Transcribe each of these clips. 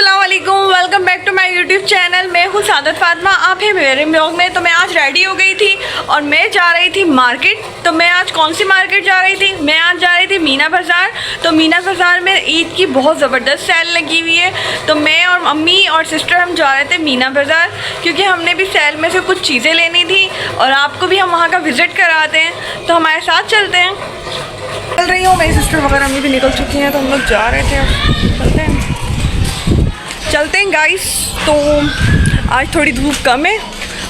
अस्सलामुअलैकुम, welcome back to my YouTube channel. मैं हूँ सादत फातिमा, आप हैं मेरे ब्लॉग में। तो मैं आज रेडी हो गई थी और मैं जा रही थी मार्केट। तो मैं आज कौन सी मार्केट जा रही थी? मैं आज जा रही थी मीना बाज़ार। तो मीना बाज़ार में ईद की बहुत ज़बरदस्त सेल लगी हुई है। तो मैं और मम्मी और सिस्टर हम जा रहे थे मीना बाज़ार, क्योंकि हमने भी सेल में से कुछ चीज़ें लेनी थी और आपको भी हम वहाँ का विज़िट कराते हैं। तो हमारे साथ चलते हैं। चल रही हूँ, मेरी सिस्टर वगैरह अम्मी भी निकल चुकी हैं, तो हम लोग जा रहे थे। चलते हैं गाइस। तो आज थोड़ी धूप कम है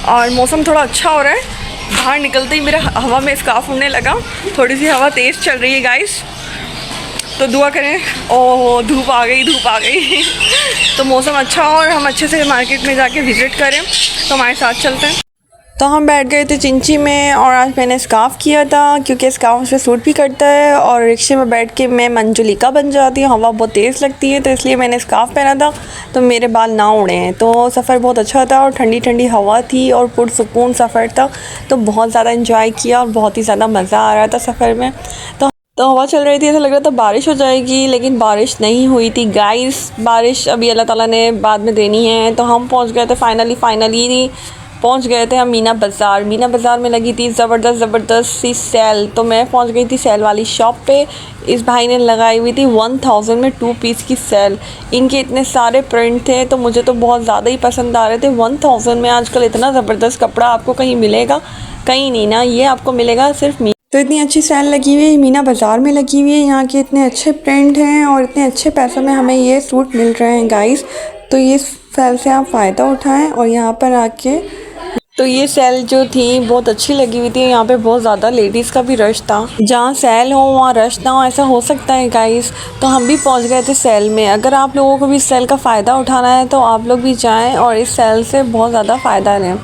और मौसम थोड़ा अच्छा हो रहा है। बाहर निकलते ही मेरा हवा में स्कार्फ उड़ने लगा। थोड़ी सी हवा तेज़ चल रही है गाइस, तो दुआ करें। ओह, धूप आ गई तो मौसम अच्छा हो और हम अच्छे से मार्केट में जाके विज़िट करें। तो हमारे साथ चलते हैं। तो हम बैठ गए थे चिंची में और आज मैंने स्कार्फ़ किया था, क्योंकि स्कार्फ से सूट भी करता है और रिक्शे में बैठ के मैं मंजुलिका बन जाती हूँ। हवा बहुत तेज़ लगती है, तो इसलिए मैंने स्कार्फ़ पहना था तो मेरे बाल ना उड़े हैं। तो सफ़र बहुत अच्छा था और ठंडी ठंडी हवा थी और पुरसुकून सफ़र था। तो बहुत ज़्यादा इंजॉय किया और बहुत ही ज़्यादा मज़ा आ रहा था सफ़र में। तो हवा चल रही थी, ऐसा लग रहा था बारिश हो जाएगी, लेकिन बारिश नहीं हुई थी गाइस। बारिश अभी अल्लाह ताला ने बाद में देनी है। तो हम पहुँच गए थे फाइनली पहुंच गए थे हम मीना बाज़ार। मीना बाज़ार में लगी थी ज़बरदस्त सी सेल। तो मैं पहुंच गई थी सेल वाली शॉप पे। इस भाई ने लगाई हुई थी 1000 में 2 पीस की सेल। इनके इतने सारे प्रिंट थे तो मुझे तो बहुत ज़्यादा ही पसंद आ रहे थे। 1000 में आजकल इतना ज़बरदस्त कपड़ा आपको कहीं मिलेगा? कहीं नहीं ना, ये आपको मिलेगा सिर्फ तो इतनी अच्छी सेल लगी हुई है मीना बाज़ार में लगी हुई है। यहाँ के इतने अच्छे प्रिंट हैं और इतने अच्छे पैसों में हमें ये सूट मिल रहे हैं गाइस। तो ये सेल से आप फ़ायदा उठाएं और यहाँ पर आके तो ये सेल जो थी बहुत अच्छी लगी हुई थी। यहाँ पे बहुत ज़्यादा लेडीज़ का भी रश था। जहाँ सेल हो वहाँ रश ना हो, ऐसा हो सकता है गाइस। तो हम भी पहुँच गए थे सेल में। अगर आप लोगों को भी इस सेल का फ़ायदा उठाना है तो आप लोग भी जाएं और इस सेल से बहुत ज़्यादा फ़ायदा लें।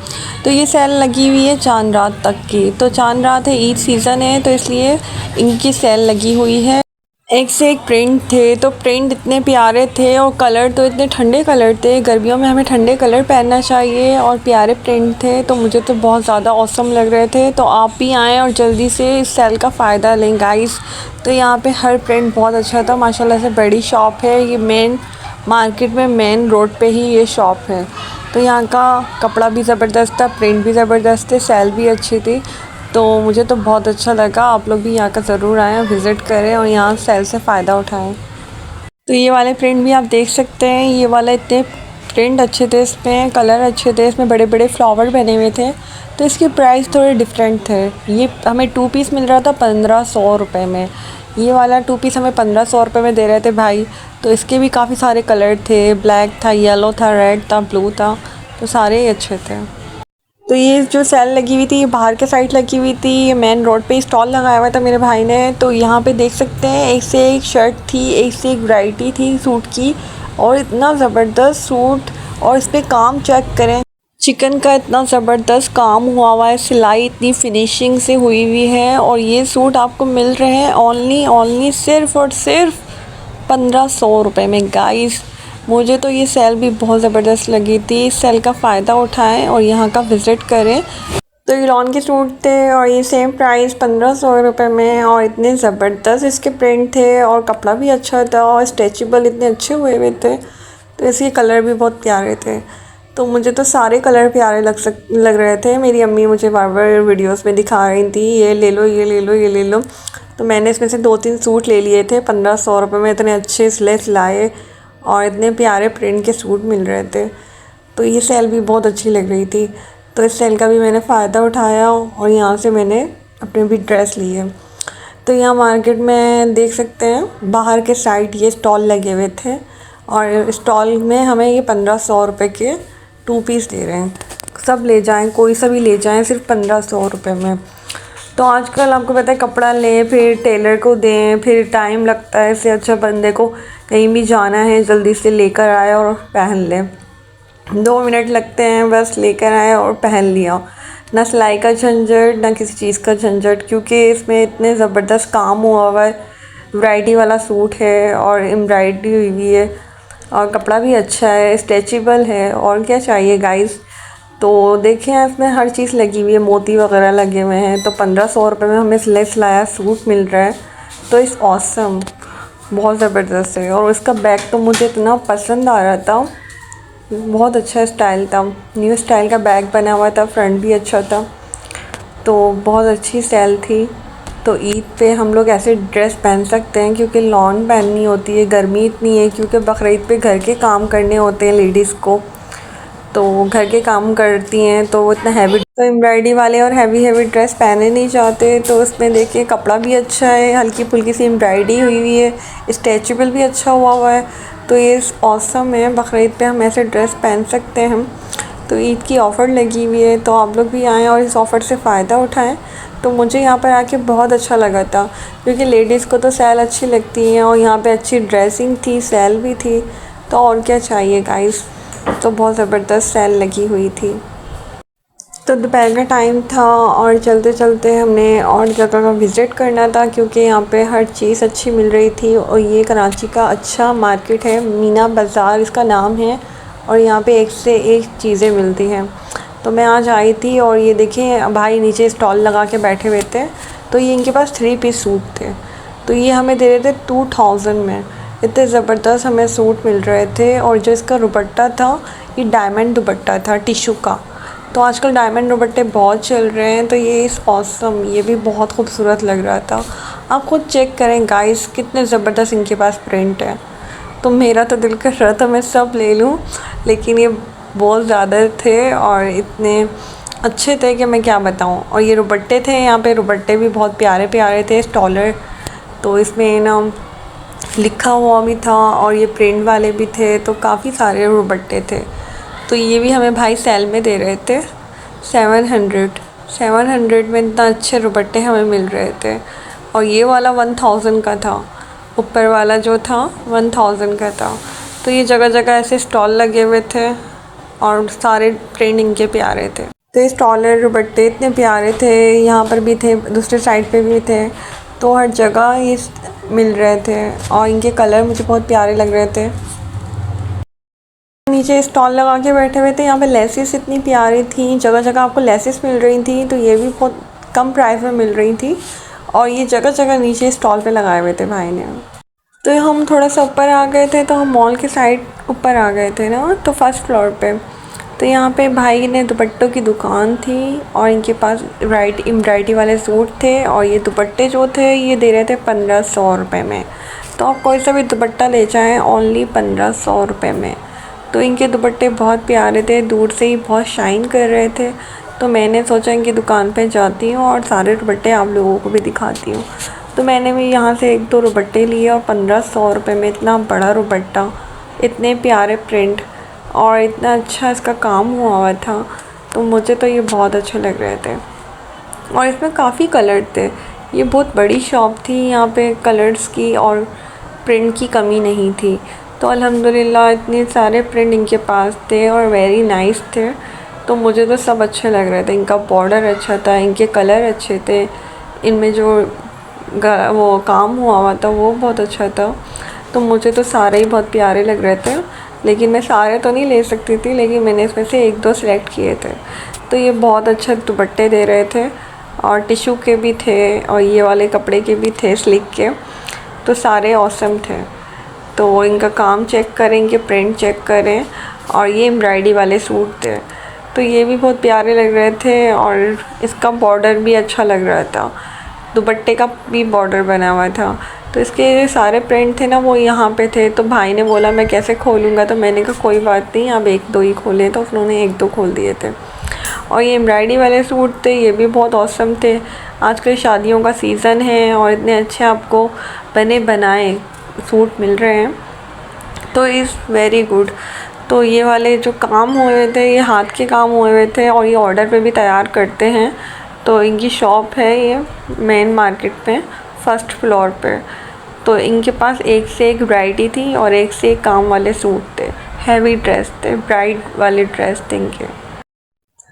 तो ये सेल लगी हुई है चांद रात तक की। तो चांद रात है, ईद सीज़न है, तो इसलिए इनकी सेल लगी हुई है। एक से एक प्रिंट थे, तो प्रिंट इतने प्यारे थे और कलर तो इतने ठंडे कलर थे। गर्मियों में हमें ठंडे कलर पहनना चाहिए और प्यारे प्रिंट थे, तो मुझे तो बहुत ज़्यादा ऑसम लग रहे थे। तो आप भी आएँ और जल्दी से इस सेल का फ़ायदा लें गाइस। तो यहाँ पे हर प्रिंट बहुत अच्छा था माशाल्लाह से। बड़ी शॉप है ये, मेन मार्केट में मेन रोड पे ही ये शॉप है। तो यहाँ का कपड़ा भी ज़बरदस्त था, प्रिंट भी ज़बरदस्त थे, सेल भी अच्छी थी। तो मुझे तो बहुत अच्छा लगा। आप लोग भी यहाँ का ज़रूर आएँ, विज़िट करें और यहाँ सेल से फ़ायदा उठाएं। तो ये वाले प्रिंट भी आप देख सकते हैं। ये वाला इतने प्रिंट अच्छे थे, इसमें कलर अच्छे थे, इसमें बड़े बड़े फ्लावर बने हुए थे। तो इसके प्राइस थोड़े डिफरेंट थे। ये हमें 2 पीस मिल रहा था 1500 रुपये में। ये वाला 2 पीस हमें 1500 रुपये में दे रहे थे भाई। तो इसके भी काफ़ी सारे कलर थे, ब्लैक था, येलो था, रेड था, ब्लू था, तो सारे ही अच्छे थे। तो ये जो सेल लगी हुई थी ये बाहर के साइड लगी हुई थी। ये मेन रोड पे स्टॉल लगाया हुआ था मेरे भाई ने। तो यहाँ पे देख सकते हैं एक से एक शर्ट थी, एक से एक वैरायटी थी सूट की, और इतना ज़बरदस्त सूट। और इस पर काम चेक करें, चिकन का इतना ज़बरदस्त काम हुआ है, सिलाई इतनी फिनिशिंग से हुई हुई है। और ये सूट आपको मिल रहे हैं ओनली सिर्फ़ और सिर्फ 1500 रुपये में गाइस। मुझे तो ये सेल भी बहुत ज़बरदस्त लगी थी। इस सेल का फ़ायदा उठाएं और यहाँ का विज़िट करें। तो ये लॉन के सूट थे और ये सेम प्राइस 1500 रुपये में, और इतने ज़बरदस्त इसके प्रिंट थे और कपड़ा भी अच्छा था और स्ट्रेचेबल इतने अच्छे हुए हुए थे। तो इसके कलर भी बहुत प्यारे थे। तो मुझे तो सारे कलर प्यारे लग रहे थे। मेरी अम्मी मुझे बार बार वीडियोस में दिखा रही थी, ये ले लो, ये ले लो, ये ले लो। तो मैंने इसमें से 2-3 सूट ले लिए थे 1500 रुपये में। इतने अच्छे सिलाए और इतने प्यारे प्रिंट के सूट मिल रहे थे। तो ये सेल भी बहुत अच्छी लग रही थी। तो इस सेल का भी मैंने फ़ायदा उठाया और यहाँ से मैंने अपने भी ड्रेस लिए। तो यहाँ मार्केट में देख सकते हैं बाहर के साइड ये स्टॉल लगे हुए थे और स्टॉल में हमें ये 1500 रुपये के 2 पीस दे रहे हैं। सब ले जाएं, कोई सा भी ले जाएं, सिर्फ 1500 रुपये में। तो आजकल आपको पता है कपड़ा लें फिर टेलर को दें, फिर टाइम लगता है। इससे अच्छा बंदे को कहीं भी जाना है जल्दी से लेकर आए और पहन ले। 2 मिनट लगते हैं, बस लेकर आए और पहन लिया। ना सिलाई का झंझट, ना किसी चीज़ का झंझट, क्योंकि इसमें इतने ज़बरदस्त काम हुआ हुआ है। वैरायटी वाला सूट है और एम्ब्रॉयडरी हुई हुई है और कपड़ा भी अच्छा है, स्ट्रेचेबल है। और क्या चाहिए गाइस। तो देखें इसमें हर चीज़ लगी हुई है, मोती वगैरह लगे हुए हैं। तो 1500 रुपये में हमें सिलाया सूट मिल रहा है। तो इस ऑसम। बहुत ज़बरदस्त है। और उसका बैग तो मुझे इतना पसंद आ रहा था, बहुत अच्छा स्टाइल था, न्यू स्टाइल का बैग बना हुआ था, फ्रंट भी अच्छा था, तो बहुत अच्छी सेल थी। तो ईद पे हम लोग ऐसे ड्रेस पहन सकते हैं क्योंकि लॉन पहननी होती है, गर्मी इतनी है, क्योंकि बकरीद पे घर के काम करने होते हैं लेडीज़ को, तो घर के काम करती हैं तो वो इतना हैवी, तो एम्ब्रॉयडरी वाले और हैवी ड्रेस पहने नहीं चाहते। तो उसमें देखिए कपड़ा भी अच्छा है, हल्की फुल्की सी एम्ब्रॉयडरी हुई हुई है, स्ट्रेचेबल भी अच्छा हुआ है। तो ये ऑसम है, बकरीद पे हम ऐसे ड्रेस पहन सकते हैं। तो ईद की ऑफ़र लगी हुई है, तो आप लोग भी आएँ और इस ऑफ़र से फ़ायदा उठाएं। तो मुझे यहाँ पर आके बहुत अच्छा लगा था, क्योंकि लेडीज़ को तो सेल अच्छी लगती हैं और यहाँ पे अच्छी ड्रेसिंग थी, सेल भी थी, तो और क्या चाहिए गाइस। तो बहुत ज़बरदस्त सेल लगी हुई थी। तो दोपहर का टाइम था और चलते चलते हमने और जगह का विज़िट करना था, क्योंकि यहाँ पे हर चीज़ अच्छी मिल रही थी। और ये कराची का अच्छा मार्केट है, मीना बाज़ार इसका नाम है, और यहाँ पे एक से एक चीज़ें मिलती हैं। तो मैं आज आई थी और ये देखें भाई नीचे स्टॉल लगा के बैठे हुए थे, तो ये इनके पास 3 पीस सूट थे, तो ये हमें दे रहे थे 2000 में। इतने ज़बरदस्त हमें सूट मिल रहे थे। और जो इसका दुपट्टा था, ये डायमंड दुपट्टा था टिशू का। तो आजकल डायमंड दुपट्टे बहुत चल रहे हैं, तो ये इस ऑसम, ये भी बहुत खूबसूरत लग रहा था। आप खुद चेक करें गाइस, कितने ज़बरदस्त इनके पास प्रिंट है। तो मेरा तो दिल कर रहा था मैं सब ले लूँ, लेकिन ये बहुत ज़्यादा थे और इतने अच्छे थे कि मैं क्या बताऊँ। और ये दुपट्टे थे, यहाँ पे दुपट्टे भी बहुत प्यारे प्यारे थे, स्टॉलर। तो इसमें ना लिखा हुआ भी था और ये प्रिंट वाले भी थे, तो काफ़ी सारे दुपट्टे थे। तो ये भी हमें भाई सेल में दे रहे थे 700 में, इतना अच्छे दुपट्टे हमें मिल रहे थे। और ये वाला 1000 का था, ऊपर वाला जो था 1000 का था। तो ये जगह जगह ऐसे स्टॉल लगे हुए थे और सारे प्रिंट इनके प्यारे थे। तो ये स्टॉलर दुपट्टे इतने प्यारे थे, यहाँ पर भी थे, दूसरे साइड पे भी थे, तो हर जगह ये मिल रहे थे और इनके कलर मुझे बहुत प्यारे लग रहे थे। नीचे स्टॉल लगा के बैठे हुए थे, यहाँ पे लेसेस इतनी प्यारी थी, जगह जगह आपको लेसेस मिल रही थी, तो ये भी बहुत कम प्राइस में मिल रही थी। और ये जगह जगह नीचे स्टॉल पे लगाए हुए थे भाई ने। तो हम थोड़ा सा ऊपर आ गए थे, तो हम मॉल के साइड ऊपर आ गए थे ना, तो फर्स्ट फ्लोर पे। तो यहाँ पे भाई ने दुपट्टों की दुकान थी और इनके पास एम्ब्रॉयडरी वाले सूट थे। और ये दुपट्टे जो थे ये दे रहे थे 1500 रुपये में। तो आप कोई सा भी दुपट्टा ले जाएँ, ओनली 1500 रुपये में। तो इनके दुपट्टे बहुत प्यारे थे, दूर से ही बहुत शाइन कर रहे थे। तो मैंने सोचा इनकी दुकान पे जाती हूँ और सारे दुपट्टे आप लोगों को भी दिखाती हूँ। तो मैंने भी यहाँ से 1-2 दुपट्टे लिए और 1500 रुपये में इतना बड़ा दुपट्टा, इतने प्यारे प्रिंट और इतना अच्छा इसका काम हुआ हुआ था। तो मुझे तो ये बहुत अच्छे लग रहे थे और इसमें काफ़ी कलर थे। ये बहुत बड़ी शॉप थी, यहाँ पे कलर्स की और प्रिंट की कमी नहीं थी। तो अल्हम्दुलिल्लाह इतने सारे प्रिंट इनके पास थे और वेरी नाइस थे। तो मुझे तो सब अच्छे लग रहे थे, इनका बॉर्डर अच्छा था, इनके कलर अच्छे थे, इनमें जो वो काम हुआ था वो बहुत अच्छा था। तो मुझे तो सारे ही बहुत प्यारे लग रहे थे, लेकिन मैं सारे तो नहीं ले सकती थी, लेकिन मैंने इसमें से 1-2 सेलेक्ट किए थे। तो ये बहुत अच्छे दुपट्टे दे रहे थे और टिशू के भी थे और ये वाले कपड़े के भी थे, स्लिक के। तो सारे ऑसम थे। तो इनका काम चेक करें, इनके प्रिंट चेक करें। और ये एम्ब्रॉयडरी वाले सूट थे, तो ये भी बहुत प्यारे लग रहे थे और इसका बॉर्डर भी अच्छा लग रहा था, दुपट्टे का भी बॉर्डर बना हुआ था। तो इसके सारे प्रिंट थे ना वो यहाँ पे थे। तो भाई ने बोला मैं कैसे खोलूँगा, तो मैंने कहा कोई बात नहीं, आप 1-2 ही खोलें। तो उन्होंने 1-2 खोल दिए थे। और ये एम्ब्रॉयडरी वाले सूट थे, ये भी बहुत औसम थे। आजकल शादियों का सीज़न है और इतने अच्छे आपको बने बनाए सूट मिल रहे हैं, तो इज़ वेरी गुड। तो ये वाले जो काम हुए थे ये हाथ के काम हुए हुए थे और ये ऑर्डर पे भी तैयार करते हैं। तो इनकी शॉप है ये मेन मार्केट में फर्स्ट फ्लोर पे। तो इनके पास एक से एक वैरायटी थी और एक से एक काम वाले सूट थे, हैवी ड्रेस थे, ब्राइड वाले ड्रेस थे इनके।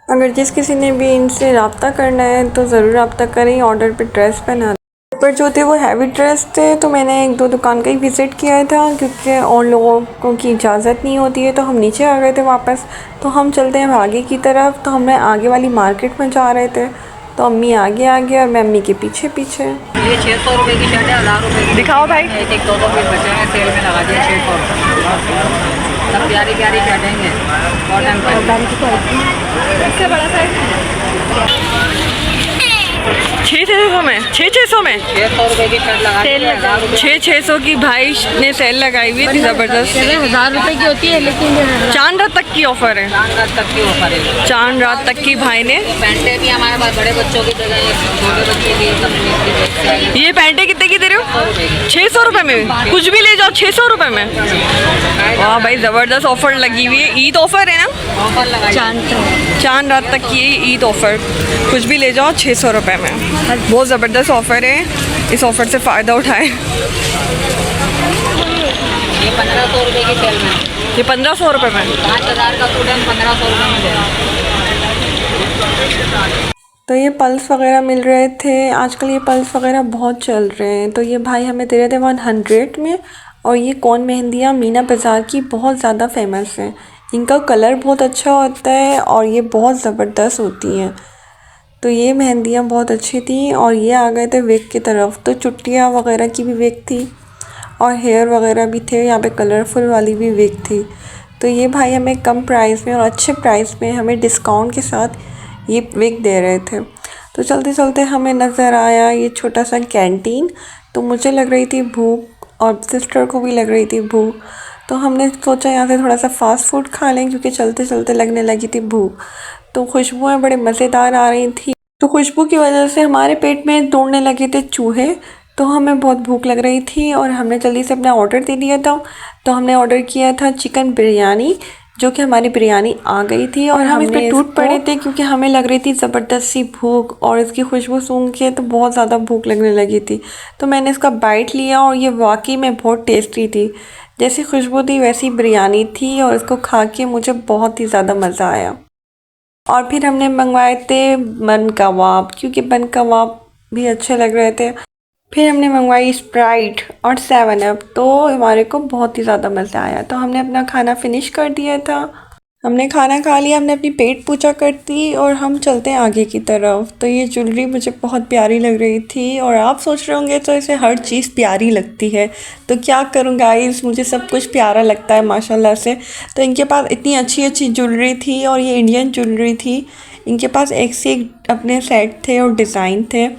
अगर जिस किसी ने भी इनसे रब्ता करना है तो ज़रूर रब्ता करें, ऑर्डर पे ड्रेस पहना। पर जो थे वो हैवी ड्रेस थे, तो मैंने 1-2 दुकान का ही विज़िट किया था, क्योंकि और लोगों की इजाज़त नहीं होती है। तो हम नीचे आ गए थे वापस। तो हम चलते हैं आगे की तरफ। तो हमें आगे वाली मार्केट में जा रहे थे। तो अम्मी आगे आगे और मैं अम्मी के पीछे पीछे। ये 600 रुपये की शर्ट है, 1000 रुपये की। दिखाओ भाई। एक एक 2-2 पीस बचे हैं, सेल में लगा दिए 600 रुपये। सब प्यारी प्यारी शर्टें हैं कॉटन पर। इससे बड़ा साइज 600 में 600 में 600 रुपये की शर्ट लगा दी है, 1000 रुपये 600 की भाई ने सेल लगाई हुई थी ज़बरदस्त। 1000 रुपये की होती है, लेकिन चांद रात तक की ऑफर है। चांद रात तक की ऑफर है। चांद रात तक की भाई ने। पैंटें भी हमारे पास बड़े बच्चों की जगह है, छोटे बच्चे की सब। ये पैंटें कितने की दे रहे हो? 600 रुपये में कुछ भी ले जाओ 600 रुपये में। वाह भाई ज़बरदस्त ऑफर लगी हुई है। ईद ऑफर है ना? ऑफर लगा चांद रात तक की ईद ऑफर, कुछ भी ले जाओ 600 रुपये में। बहुत ज़बरदस्त ऑफ़र है, इस ऑफ़र से फ़ायदा उठाएं। ये 1500 रुपये की सेल में। ये 1500 रुपये में 5000 का सूट है, 1500 रुपये में दे रहा हूँ। तो ये पल्स वगैरह मिल रहे थे। आजकल ये पल्स वगैरह बहुत चल रहे हैं। तो ये भाई हमें दे रहे थे 100 में। और ये कौन मेहंदियाँ मीना बाज़ार की बहुत ज़्यादा फेमस हैं। इनका कलर बहुत अच्छा होता है और ये बहुत ज़बरदस्त होती हैं। तो ये मेहंदियाँ बहुत अच्छी थी। और ये आ गए थे विग की तरफ। तो चुटिया वगैरह की भी विग थी और हेयर वगैरह भी थे। यहाँ पे कलरफुल वाली भी विग थी। तो ये भाई हमें कम प्राइस में और अच्छे प्राइस में हमें डिस्काउंट के साथ ये विग दे रहे थे। तो चलते चलते हमें नज़र आया ये छोटा सा कैंटीन। तो मुझे लग रही थी भूख और सिस्टर को भी लग रही थी भूख। तो हमने सोचा यहाँ से थोड़ा सा फ़ास्ट फूड खा लें, क्योंकि चलते चलते लगने लगी थी भूख। तो खुशबुएँ बड़े मज़ेदार आ रही थी। तो खुशबू की वजह से हमारे पेट में दौड़ने लगे थे चूहे। तो हमें बहुत भूख लग रही थी और हमने जल्दी से अपना ऑर्डर दे दिया था। तो हमने ऑर्डर किया था चिकन बिरयानी, जो कि हमारी बिरयानी आ गई थी। और हम इस पर टूट पड़े थे क्योंकि हमें लग रही थी ज़बरदस्त सी भूख और इसकी खुशबू सूंघ के तो बहुत ज़्यादा भूख लगने लगी थी। तो मैंने इसका बाइट लिया और ये वाकई में बहुत टेस्टी थी। जैसी खुशबू थी वैसी बिरयानी थी और इसको खा के मुझे बहुत ही ज़्यादा मज़ा आया। और फिर हमने मंगवाए थे बन कबाब, क्योंकि बन कबाब भी अच्छे लग रहे थे। फिर हमने मंगवाई स्प्राइट और 7 अप। तो हमारे को बहुत ही ज़्यादा मज़ा आया। तो हमने अपना खाना फिनिश कर दिया था। हमने खाना खा लिया, हमने अपनी पेट पूजा कर दी और हम चलते हैं आगे की तरफ। तो ये ज्वेलरी मुझे बहुत प्यारी लग रही थी। और आप सोच रहे होंगे तो इसे हर चीज़ प्यारी लगती है, तो क्या करूँ गाइस, मुझे सब कुछ प्यारा लगता है माशाल्लाह से। तो इनके पास इतनी अच्छी अच्छी ज्वेलरी थी और ये इंडियन ज्वेलरी थी। इनके पास एक से एक अपने सेट थे और डिज़ाइन थे।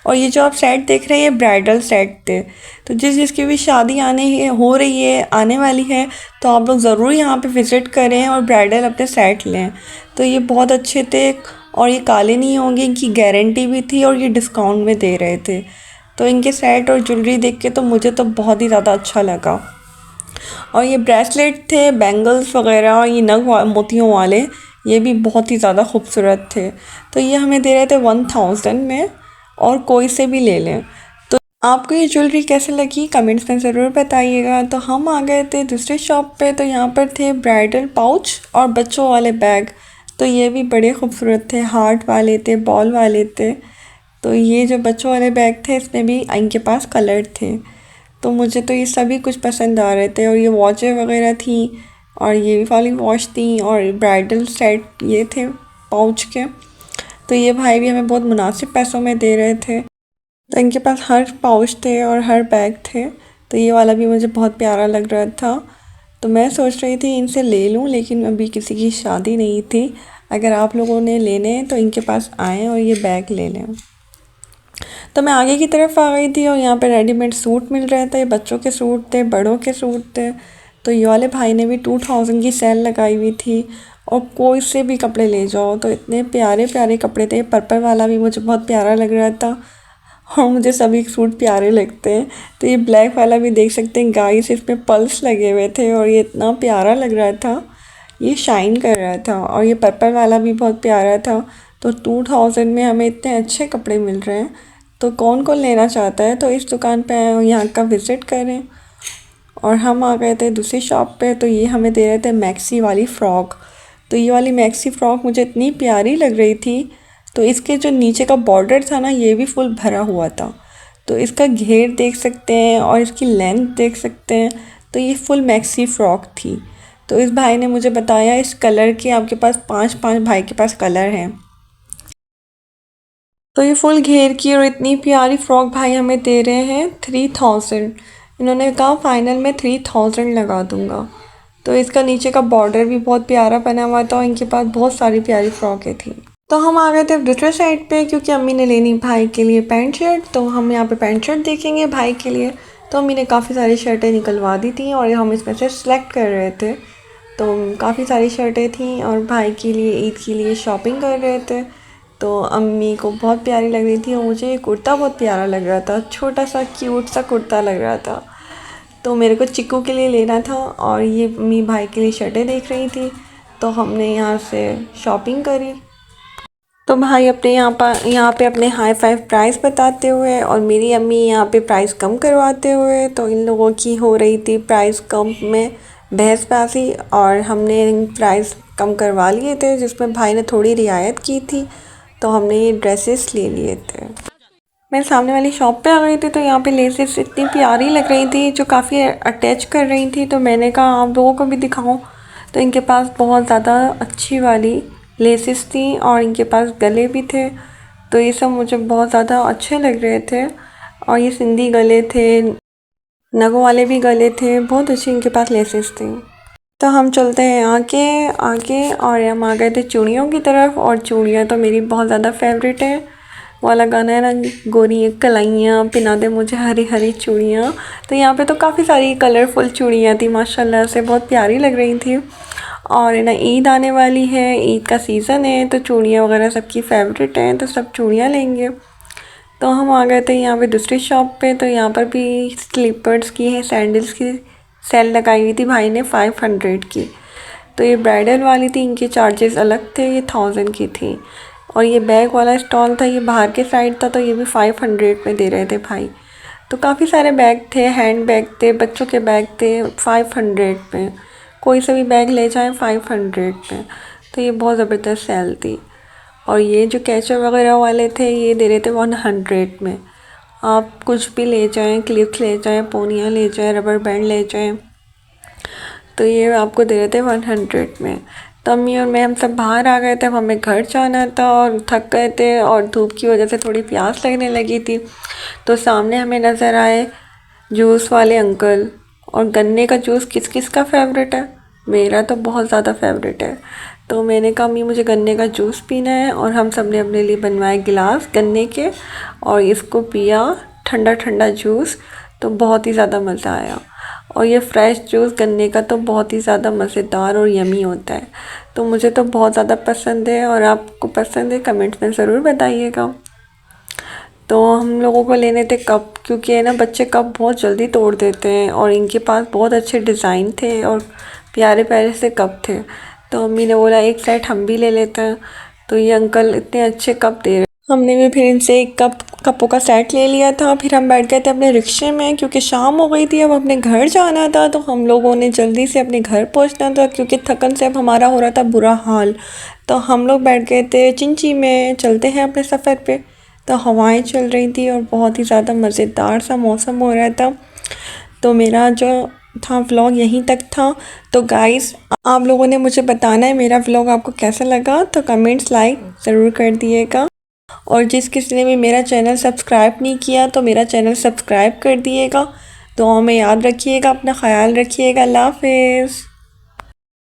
और ये जो आप सेट देख रहे हैं ये ब्राइडल सेट थे। तो जिसकी भी शादी हो रही है, आने वाली है, तो आप लोग ज़रूर यहाँ पे विज़िट करें और ब्राइडल अपने सेट लें। तो ये बहुत अच्छे थे और ये काले नहीं होंगे, इनकी गारंटी भी थी और ये डिस्काउंट में दे रहे थे। तो इनके सेट और ज्वेलरी देख के तो मुझे तो बहुत ही ज़्यादा अच्छा लगा। और ये ब्रेसलेट थे, बैंगल्स वगैरह, ये नग मोतियों वाले, ये भी बहुत ही ज़्यादा खूबसूरत थे। तो ये हमें दे रहे थे 1000 में और कोई से भी ले लें। तो आपको ये ज्वेलरी कैसे लगी कमेंट्स में ज़रूर बताइएगा। तो हम आ गए थे दूसरे शॉप पे। तो यहाँ पर थे ब्राइडल पाउच और बच्चों वाले बैग। तो ये भी बड़े खूबसूरत थे, हार्ट वाले थे, बॉल वाले थे। तो ये जो बच्चों वाले बैग थे इसमें भी इनके पास कलर थे। तो मुझे तो ये सभी कुछ पसंद आ रहे थे। और ये वॉचें वगैरह थी और ये वाली वॉच थी और ब्राइडल सेट ये थे पाउच के। तो ये भाई भी हमें बहुत मुनासिब पैसों में दे रहे थे। तो इनके पास हर पाउच थे और हर बैग थे। तो ये वाला भी मुझे बहुत प्यारा लग रहा था। तो मैं सोच रही थी इनसे ले लूं, लेकिन अभी किसी की शादी नहीं थी। अगर आप लोगों ने लेने हैं तो इनके पास आएँ और ये बैग ले लें। तो मैं आगे की तरफ आ गई थी और यहाँ पे रेडीमेड सूट मिल रहे थे। बच्चों के सूट थे, बड़ों के सूट थे। तो ये वाले भाई ने भी 2000 की सेल लगाई हुई थी और कोई से भी कपड़े ले जाओ। तो इतने प्यारे प्यारे कपड़े थे। पर्पल वाला भी मुझे बहुत प्यारा लग रहा था और मुझे सभी सूट प्यारे लगते हैं। तो ये ब्लैक वाला भी देख सकते हैं गाइस, इसमें पल्स लगे हुए थे और ये इतना प्यारा लग रहा था, ये शाइन कर रहा था। और ये पर्पल वाला भी बहुत प्यारा था। तो 2000 में हमें इतने अच्छे कपड़े मिल रहे हैं। तो कौन कौन लेना चाहता है तो इस दुकान पे यहाँ का विज़िट करें। और हम आ गए थे दूसरी शॉप पे। तो ये हमें दे रहे थे मैक्सी वाली फ़्रॉक। तो ये वाली मैक्सी फ़्रॉक मुझे इतनी प्यारी लग रही थी। तो इसके जो नीचे का बॉर्डर था ना, ये भी फुल भरा हुआ था। तो इसका घेर देख सकते हैं और इसकी लेंथ देख सकते हैं। तो ये फुल मैक्सी फ़्रॉक थी। तो इस भाई ने मुझे बताया इस कलर के आपके पास 5 भाई के पास कलर हैं। तो ये फुल घेर की और इतनी प्यारी फ्रॉक भाई हमें दे रहे हैं 3000। इन्होंने कहा फाइनल में 3000 लगा दूंगा। तो इसका नीचे का बॉर्डर भी बहुत प्यारा बना हुआ था और इनके पास बहुत सारी प्यारी फ्रॉकें थी। तो हम आ गए थे दूसरे साइड पे क्योंकि अम्मी ने लेनी भाई के लिए पैंट शर्ट। तो हम यहाँ पे पैंट शर्ट देखेंगे भाई के लिए। तो अम्मी ने काफ़ी सारी शर्टें निकलवा दी थी और हम इसमें से सिलेक्ट कर रहे थे। तो काफ़ी सारी शर्टें थी और भाई के लिए ईद के लिए शॉपिंग कर रहे थे। तो अम्मी को बहुत प्यारी लग रही थी और मुझे ये कुर्ता बहुत प्यारा लग रहा था, छोटा सा क्यूट सा कुर्ता लग रहा था। तो मेरे को चिक्कू के लिए लेना था और ये अम्मी भाई के लिए शर्टें देख रही थी। तो हमने यहाँ से शॉपिंग करी। तो भाई अपने यहाँ पे अपने हाई फाइव प्राइस बताते हुए और मेरी अम्मी यहाँ पे प्राइस कम करवाते हुए, तो इन लोगों की हो रही थी प्राइस कम में बहसबाजी और हमने प्राइस कम करवा लिए थे जिसमें भाई ने थोड़ी रियायत की थी। तो हमने ये ड्रेसेस ले लिए थे। मैं सामने वाली शॉप पे आ गई थी तो यहाँ पे लेसेस इतनी प्यारी लग रही थी जो काफ़ी अटैच कर रही थी। तो मैंने कहा आप लोगों को भी दिखाऊं। तो इनके पास बहुत ज़्यादा अच्छी वाली लेसेस थी और इनके पास गले भी थे। तो ये सब मुझे बहुत ज़्यादा अच्छे लग रहे थे और ये सिंधी गले थे, नगों वाले भी गले थे, बहुत अच्छी इनके पास लेसेस थी। तो हम चलते हैं आगे और हम आ गए थे चूड़ियों की तरफ। और चूड़ियाँ तो मेरी बहुत ज़्यादा फेवरेट है। वाला गाना है ना, गोरी कलाइयाँ पिना दे मुझे हरी हरी चूड़ियाँ। तो यहाँ पे तो काफ़ी सारी कलरफुल चूड़ियाँ थी, माशाल्लाह से बहुत प्यारी लग रही थी। और ना ईद आने वाली है, ईद का सीज़न है तो चूड़ियाँ वगैरह सबकी फेवरेट हैं, तो सब चूड़ियाँ लेंगे। तो हम आ गए थे यहाँ पे दूसरी शॉप पे। तो यहाँ पर भी स्लीपर्स की है, सैंडल्स की सेल लगाई हुई थी भाई ने 500 की। तो ये ब्राइडल वाली थी, इनके चार्जेस अलग थे, ये 1000 की थी। और ये बैग वाला स्टॉल था, ये बाहर के साइड था, तो ये भी 500 में दे रहे थे भाई। तो काफ़ी सारे बैग थे, हैंड बैग थे, बच्चों के बैग थे 500 में। कोई सा भी बैग ले जाएं 500 में। तो ये बहुत ज़बरदस्त सेल थी। और ये जो कैचर वगैरह वाले थे ये दे रहे थे 100 में। आप कुछ भी ले जाएं, क्लिप्स ले जाएं, पोनियाँ ले जाएं, रबर बैंड ले जाएं, तो ये आपको दे रहे थे 100 में। तो अम्मी और मैं हम सब बाहर आ गए थे, अब हमें घर जाना था और थक गए थे और धूप की वजह से थोड़ी प्यास लगने लगी थी। तो सामने हमें नज़र आए जूस वाले अंकल। और गन्ने का जूस किस किस का फेवरेट है? मेरा तो बहुत ज़्यादा फेवरेट है। तो मैंने कहा अम्मी मुझे गन्ने का जूस पीना है और हम सब ने अपने लिए बनवाए गिलास गन्ने के और इसको पिया ठंडा ठंडा जूस। तो बहुत ही ज़्यादा मज़ा आया। और ये फ्रेश जूस गन्ने का तो बहुत ही ज़्यादा मज़ेदार और यमी होता है। तो मुझे तो बहुत ज़्यादा पसंद है और आपको पसंद है कमेंट्स में ज़रूर बताइएगा। तो हम लोगों को लेने थे कप, क्योंकि है ना बच्चे कप बहुत जल्दी तोड़ देते हैं और इनके पास बहुत अच्छे डिज़ाइन थे और प्यारे प्यारे से कप थे। तो अम्मी ने बोला एक सेट हम भी ले लेते हैं। तो ये अंकल इतने अच्छे कप दे रहे, हमने भी फिर इनसे एक कपों का सेट ले लिया था। फिर हम बैठ गए थे अपने रिक्शे में क्योंकि शाम हो गई थी, अब अपने घर जाना था। तो हम लोगों ने जल्दी से अपने घर पहुंचना था क्योंकि थकन से अब हमारा हो रहा था बुरा हाल। तो हम लोग बैठ गए थे चिंची में, चलते हैं अपने सफ़र पे। तो हवाएं चल रही थी और बहुत ही ज़्यादा मज़ेदार सा मौसम हो रहा था। तो मेरा जो था व्लॉग यहीं तक था। तो गाइस आप लोगों ने मुझे बताना है मेरा व्लॉग आपको कैसा लगा। तो कमेंट्स लाइक ज़रूर कर दिएगा और जिस किसी ने भी मेरा चैनल सब्सक्राइब नहीं किया तो मेरा चैनल सब्सक्राइब कर दिएगा। दुआओं में याद रखिएगा, अपना ख्याल रखिएगा। अल्लाह हाफ़िज़।